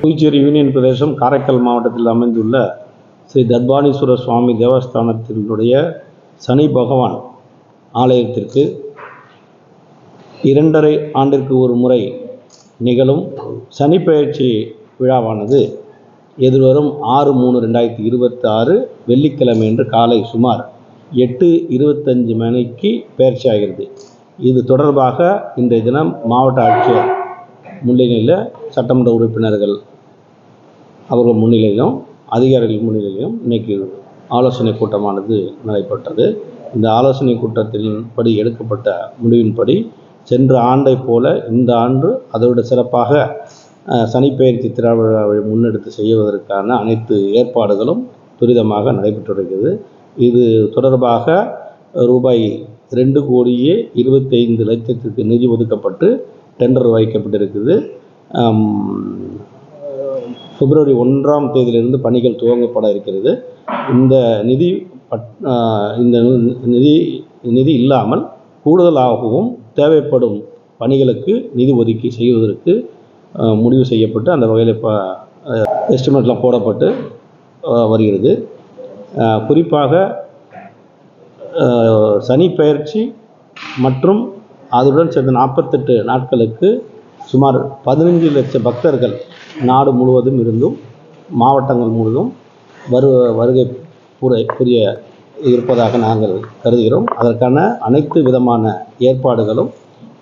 Puducherry union பிரதேசம் காரைக்கால் மாவட்டத்தில் அமைந்துள்ள ஸ்ரீ தத்வானீஸ்வரர் சுவாமி தேவஸ்தானத்தினுடைய சனி பகவான் ஆலயத்திற்கு 2½ ஆண்டிற்கு ஒரு முறை நிகழும் சனி பெயர்ச்சி விழாவானது எதிர்வரும் 6/3/2026 வெள்ளிக்கிழமை என்று காலை சுமார் 8:25 மணிக்கு பெயர்ச்சி ஆகிறது. இது தொடர்பாக இன்றைய தினம் மாவட்ட ஆட்சியர் முன்னிலையில் சட்டமன்ற உறுப்பினர்கள் அவர்கள் முன்னிலையிலும் அதிகாரிகள் முன்னிலையிலும் இன்றைக்கி ஆலோசனை கூட்டமானது நடைபெற்றது. இந்த ஆலோசனை கூட்டத்தின்படி எடுக்கப்பட்ட முடிவின்படி சென்ற ஆண்டை போல இந்த ஆண்டு அதோடு சிறப்பாக சனிப்பெயர்ச்சி திருவிழாவை முன்னெடுத்து செய்வதற்கான அனைத்து ஏற்பாடுகளும் துரிதமாக நடைபெற்று வருகிறது. இது தொடர்பாக ரூபாய் 2,25,00,000 நிதி ஒதுக்கப்பட்டு டெண்டர் வைக்கப்பட்டிருக்குது. பிப்ரவரி 1ஆம் தேதியிலிருந்து பணிகள் துவங்கப்பட இருக்கிறது. இந்த நிதி இல்லாமல் கூடுதலாகவும் தேவைப்படும் பணிகளுக்கு நிதி ஒதுக்கி செய்வதற்கு முடிவு செய்யப்பட்டு அந்த வகையில் இப்போ எஸ்டிமேட்லாம் போடப்பட்டு வருகிறது. குறிப்பாக சனி பெயர்ச்சி மற்றும் அதுடன் சேர்ந்த 48 நாட்களுக்கு சுமார் 15 லட்சம் பக்தர்கள் நாடு முழுவதும் இருந்தும் மாவட்டங்கள் முழுவதும் வருகை புரிய இருப்பதாக நாங்கள் கருதுகிறோம். அதற்கான அனைத்து விதமான ஏற்பாடுகளும்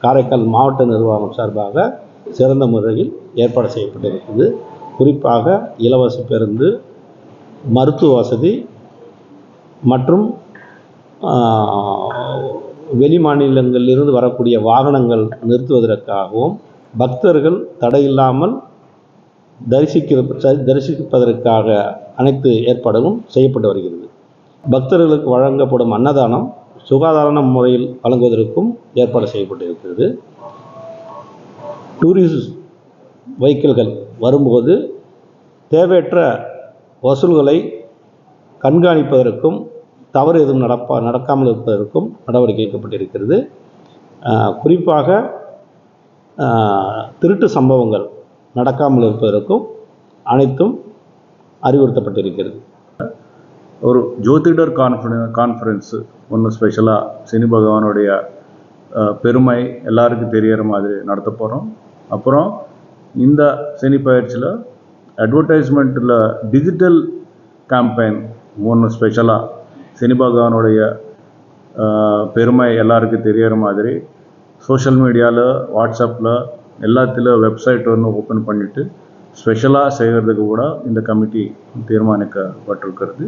காரைக்கால் மாவட்ட நிர்வாகம் சார்பாக சிறந்த முறையில் ஏற்பாடு செய்யப்பட்டிருக்குது. குறிப்பாக இலவச பேருந்து, மருத்துவ வசதி மற்றும் வெளி மாநிலங்களிலிருந்து வரக்கூடிய வாகனங்கள் நிறுத்துவதற்காகவும் பக்தர்கள் தடையில்லாமல் தரிசிப்பதற்காக அனைத்து ஏற்பாடுகளும் செய்யப்பட்டு வருகிறது. பக்தர்களுக்கு வழங்கப்படும் அன்னதானம் சுகாதார முறையில் வழங்குவதற்கும் ஏற்பாடு செய்யப்பட்டிருக்கிறது. டூரிஸ்ட் வெஹிக்கிள்கள் வரும்போது தேவையற்ற வசூல்களை கண்காணிப்பதற்கும் தவறு எதுவும் நடக்காமல் இருப்பதற்கும் நடவடிக்கை எடுக்கப்பட்டிருக்கிறது. குறிப்பாக திருட்டு சம்பவங்கள் நடக்காமல் இருப்பதற்கும் அனைத்தும் அறிவுறுத்தப்பட்டிருக்கிறது. ஒரு ஜோதிடர் கான்ஃபரன்ஸு ஒன்று ஸ்பெஷலாக சனி பகவானுடைய பெருமை எல்லாருக்கும் தெரிகிற மாதிரி நடத்த போகிறோம். அப்புறம் இந்த சனி பயிற்சியில் அட்வர்டைஸ்மெண்ட்டில் டிஜிட்டல் கேம்பெயின் ஒன்று ஸ்பெஷலாக சனி பகவானுடைய பெருமை எல்லாருக்கும் தெரிகிற மாதிரி சோஷியல் மீடியாவில், வாட்ஸ்அப்பில் எல்லாத்திலும் வெப்சைட் ஒன்று ஓப்பன் பண்ணிவிட்டு ஸ்பெஷலாக செய்கிறதுக்கு கூட இந்த கமிட்டி தீர்மானிக்கப்பட்டிருக்கிறது.